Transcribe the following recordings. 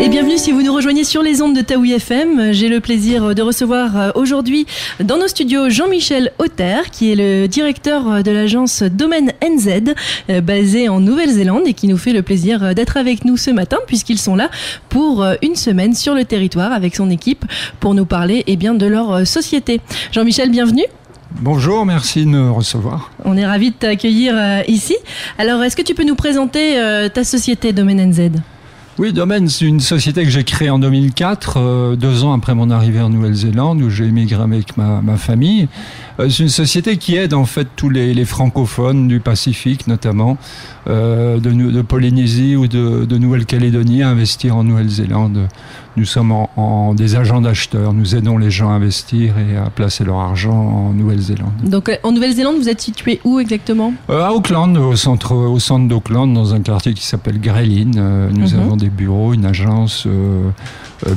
Et bienvenue si vous nous rejoignez sur les ondes de Taoui FM. J'ai le plaisir de recevoir aujourd'hui dans nos studios Jean-Michel Auter, qui est le directeur de l'agence Domaine NZ, basée en Nouvelle-Zélande, et qui nous fait le plaisir d'être avec nous ce matin, puisqu'ils sont là pour une semaine sur le territoire avec son équipe pour nous parler de leur société. Jean-Michel, bienvenue. Bonjour, merci de me recevoir. On est ravis de t'accueillir ici. Alors, est-ce que tu peux nous présenter ta société Domaine NZ ? Oui, Domaine, c'est une société que j'ai créée en 2004, 2 ans après mon arrivée en Nouvelle-Zélande, où j'ai émigré avec ma famille. C'est une société qui aide en fait tous les francophones du Pacifique, notamment de Polynésie ou de Nouvelle-Calédonie, à investir en Nouvelle-Zélande. Nous sommes des agents d'acheteurs. Nous aidons les gens à investir et à placer leur argent en Nouvelle-Zélande. Donc en Nouvelle-Zélande, vous êtes situé où exactement ? À Auckland, au centre d'Auckland, dans un quartier qui s'appelle Grayling. Nous avons des bureaux, une agence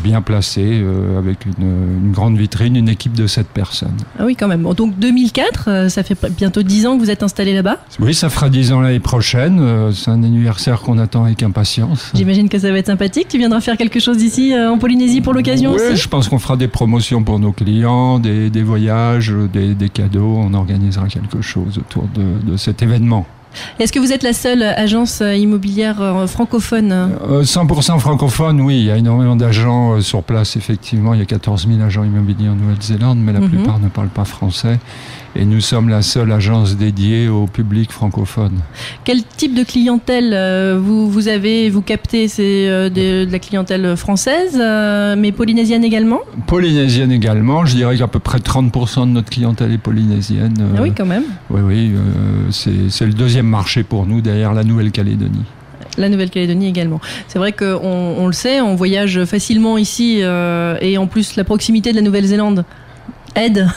bien placée, avec une grande vitrine, une équipe de 7 personnes. Ah oui, quand même. Donc 2004, ça fait bientôt 10 ans que vous êtes installé là-bas ? Oui, ça fera 10 ans l'année prochaine. C'est un anniversaire qu'on attend avec impatience. J'imagine que ça va être sympathique. Tu viendras faire quelque chose ici en Polynésie pour l'occasion aussi ? Oui, je pense qu'on fera des promotions pour nos clients, des voyages, des cadeaux. On organisera quelque chose autour de cet événement. Est-ce que vous êtes la seule agence immobilière francophone ? 100% francophone, oui. Il y a énormément d'agents sur place, effectivement. Il y a 14 000 agents immobiliers en Nouvelle-Zélande, mais la plupart ne parlent pas français. Et nous sommes la seule agence dédiée au public francophone. Quel type de clientèle vous captez ? C'est de la clientèle française, mais polynésienne également ? Polynésienne également. Je dirais qu'à peu près 30% de notre clientèle est polynésienne. Ah oui, quand même. Oui. C'est le deuxième marché pour nous, derrière la Nouvelle-Calédonie. La Nouvelle-Calédonie également. C'est vrai qu'on le sait, on voyage facilement ici, et en plus la proximité de la Nouvelle-Zélande aide.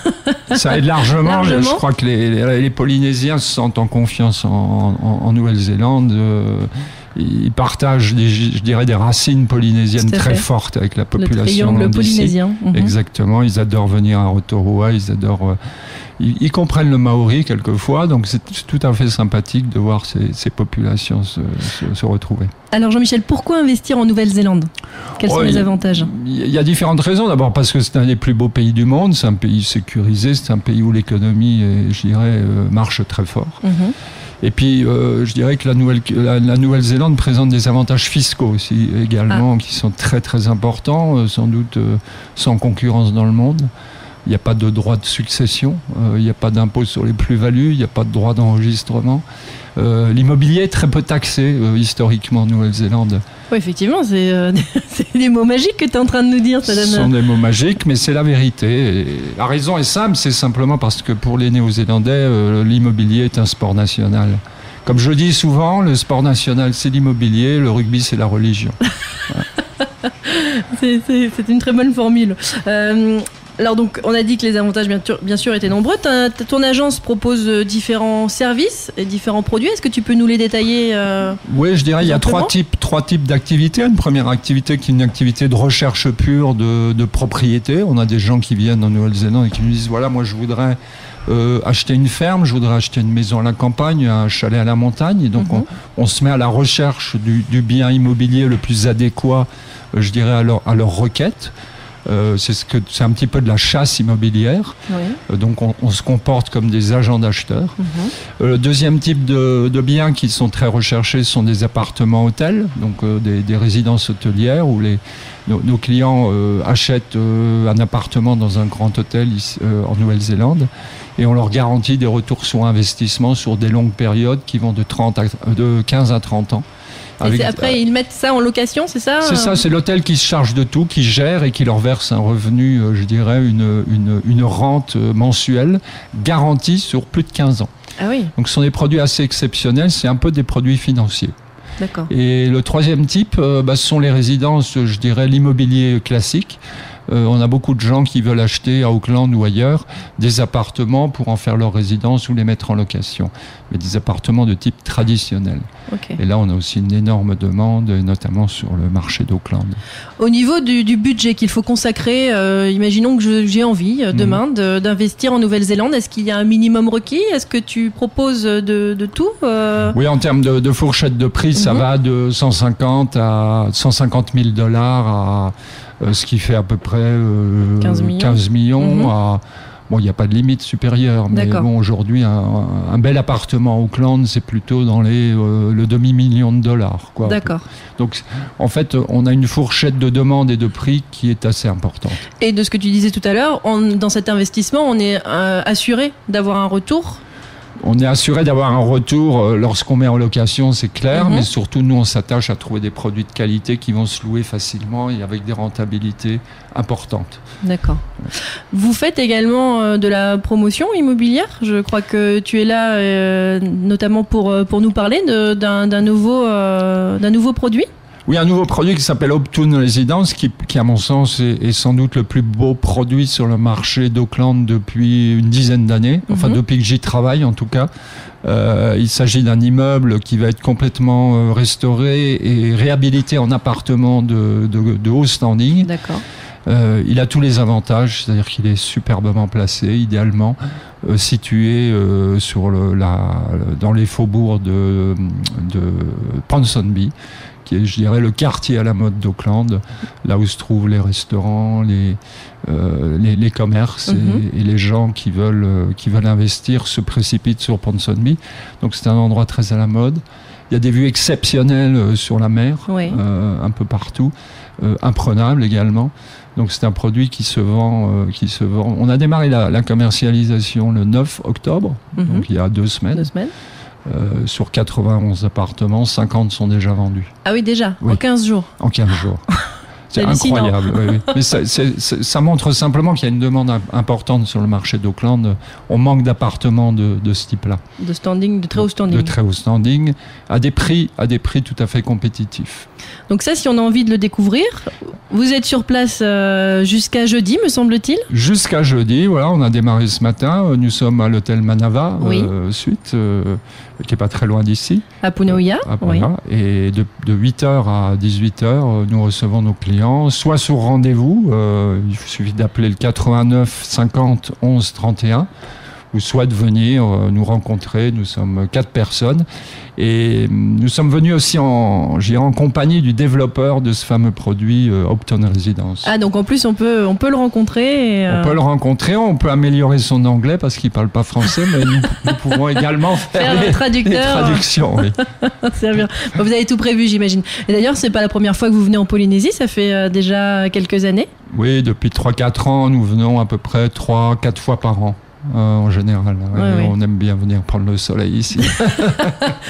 Ça aide largement. Je crois que les Polynésiens se sentent en confiance en Nouvelle-Zélande. Ils partagent, je dirais, des racines polynésiennes très fortes avec la population. Le triangle polynésien. Exactement. Ils adorent venir à Rotorua. Ils comprennent le maori quelquefois, donc c'est tout à fait sympathique de voir ces populations se retrouver. Alors Jean-Michel, pourquoi investir en Nouvelle-Zélande ? Quels sont les avantages ? Il y a différentes raisons. D'abord parce que c'est un des plus beaux pays du monde, c'est un pays sécurisé, c'est un pays où l'économie, je dirais, marche très fort. Et puis, je dirais que la Nouvelle-Zélande présente des avantages fiscaux aussi également, qui sont très très importants, sans doute sans concurrence dans le monde. Il n'y a pas de droit de succession, il n'y a pas d'impôt sur les plus-values, il n'y a pas de droit d'enregistrement. L'immobilier est très peu taxé historiquement en Nouvelle-Zélande. Oui, effectivement, c'est des mots magiques que tu es en train de nous dire. Ce sont des mots magiques, mais c'est la vérité. Et la raison est simple, c'est simplement parce que pour les Néo-Zélandais, l'immobilier est un sport national. Comme je le dis souvent, le sport national, c'est l'immobilier, le rugby, c'est la religion. C'est une très bonne formule. Alors donc, on a dit que les avantages, bien sûr, étaient nombreux. Ton agence propose différents services et différents produits. Est-ce que tu peux nous les détailler ? Oui, je dirais il y a trois types d'activités. Une première activité qui est une activité de recherche pure de propriété. On a des gens qui viennent en Nouvelle-Zélande et qui nous disent, voilà, moi je voudrais acheter une ferme, je voudrais acheter une maison à la campagne, un chalet à la montagne. Et donc on se met à la recherche du bien immobilier le plus adéquat, je dirais, à leur requête. C'est un petit peu de la chasse immobilière. Oui. Donc on se comporte comme des agents d'acheteurs. Le deuxième type de biens qui sont très recherchés sont des appartements hôtels, donc des résidences hôtelières où nos clients achètent un appartement dans un grand hôtel en Nouvelle-Zélande et on leur garantit des retours sur investissement sur des longues périodes qui vont de 15 à 30 ans. Après, ils mettent ça en location, c'est ça ? C'est ça, c'est l'hôtel qui se charge de tout, qui gère et qui leur verse un revenu, je dirais, une rente mensuelle garantie sur plus de 15 ans. Ah oui. Donc ce sont des produits assez exceptionnels, c'est un peu des produits financiers. D'accord. Et le troisième type, ce sont les résidences, je dirais, l'immobilier classique. On a beaucoup de gens qui veulent acheter à Auckland ou ailleurs des appartements pour en faire leur résidence ou les mettre en location. Mais des appartements de type traditionnel. Okay. Et là, on a aussi une énorme demande, notamment sur le marché d'Auckland. Au niveau du budget qu'il faut consacrer, imaginons que j'ai envie demain d'investir en Nouvelle-Zélande. Est-ce qu'il y a un minimum requis? Est-ce que tu proposes de tout Oui, en termes de fourchette de prix, ça va de 150 à 150 000 $, à ce qui fait à peu près 15 millions à... Bon, il n'y a pas de limite supérieure, mais bon, aujourd'hui, un bel appartement à Auckland, c'est plutôt dans le demi-million de dollars, quoi. D'accord. Donc, en fait, on a une fourchette de demande et de prix qui est assez importante. Et de ce que tu disais tout à l'heure, dans cet investissement, on est assuré d'avoir un retour? On est assuré d'avoir un retour lorsqu'on met en location, c'est clair, mais surtout, nous, on s'attache à trouver des produits de qualité qui vont se louer facilement et avec des rentabilités importantes. D'accord. Vous faites également de la promotion immobilière. Je crois que tu es là notamment pour nous parler d'un nouveau produit. Oui, un nouveau produit qui s'appelle Optoon Residence, qui à mon sens est sans doute le plus beau produit sur le marché d'Auckland depuis une dizaine d'années, enfin depuis que j'y travaille en tout cas. Il s'agit d'un immeuble qui va être complètement restauré et réhabilité en appartement de haut standing. D'accord. Il a tous les avantages, c'est-à-dire qu'il est superbement placé, idéalement situé dans les faubourgs de Ponsonby, qui est, je dirais, le quartier à la mode d'Auckland, là où se trouvent les restaurants, les commerces et les gens qui veulent investir se précipitent sur Ponsonby. Donc c'est un endroit très à la mode. Il y a des vues exceptionnelles sur la mer, un peu partout, imprenables également. Donc c'est un produit qui se vend. On a démarré la commercialisation le 9 octobre, donc il y a 2 semaines. Sur 91 appartements, 50 sont déjà vendus. Ah oui, déjà, en 15 jours. En 15 jours. C'est incroyable. Oui. Mais ça montre simplement qu'il y a une demande importante sur le marché d'Auckland. On manque d'appartements de ce type-là. De standing, de très haut standing. De très haut standing, à des prix tout à fait compétitifs. Donc ça, si on a envie de le découvrir, vous êtes sur place jusqu'à jeudi, me semble-t-il? Jusqu'à jeudi, voilà, on a démarré ce matin. Nous sommes à l'hôtel Manava, suite, qui n'est pas très loin d'ici. À Punouia. Et de 8h à 18h, nous recevons nos clients, soit sur rendez-vous, il suffit d'appeler le 89 50 11 31, ou soit de venir nous rencontrer. Nous sommes 4 personnes et nous sommes venus aussi en compagnie du développeur de ce fameux produit Optoon Residence. Ah, donc en plus on peut le rencontrer. On peut le rencontrer, on peut améliorer son anglais parce qu'il parle pas français, mais nous pouvons également faire les traductions. Oui. C'est bien. Vous avez tout prévu, j'imagine. Et d'ailleurs, c'est pas la première fois que vous venez en Polynésie, ça fait déjà quelques années. Oui, depuis 3-4 ans, nous venons à peu près 3-4 fois par an. En général, on aime bien venir prendre le soleil ici.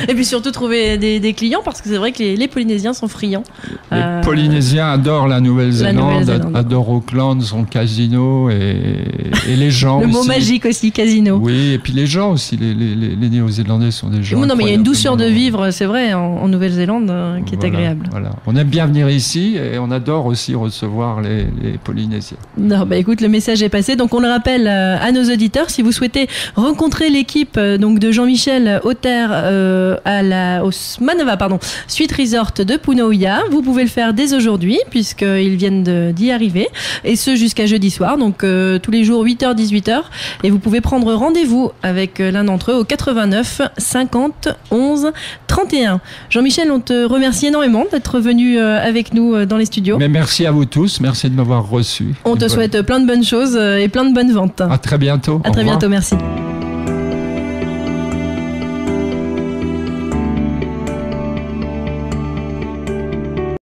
Et puis surtout trouver des clients, parce que c'est vrai que les Polynésiens sont friands. Les Polynésiens adorent la Nouvelle-Zélande, adorent Auckland, son casino et les gens. Le mot magique aussi, casino. Oui, et puis les gens aussi, les Néo-Zélandais sont des gens. Non, mais il y a une douceur de vivre, c'est vrai, en Nouvelle-Zélande qui est agréable. Voilà. On aime bien venir ici et on adore aussi recevoir les Polynésiens. Non, écoute, le message est passé. Donc on le rappelle à nos auditeurs. Si vous souhaitez rencontrer l'équipe donc de Jean-Michel Auter au Manava, Suite Resort de Punouia, vous pouvez le faire dès aujourd'hui puisqu'ils viennent d'y arriver, et ce jusqu'à jeudi soir, donc tous les jours 8h 18h, et vous pouvez prendre rendez-vous avec l'un d'entre eux au 89 50 11 31. Jean-Michel, on te remercie énormément d'être venu avec nous dans les studios. Mais merci à vous tous, merci de m'avoir reçu. On te souhaite plein de bonnes choses et plein de bonnes ventes. À très bientôt. À très bientôt, merci.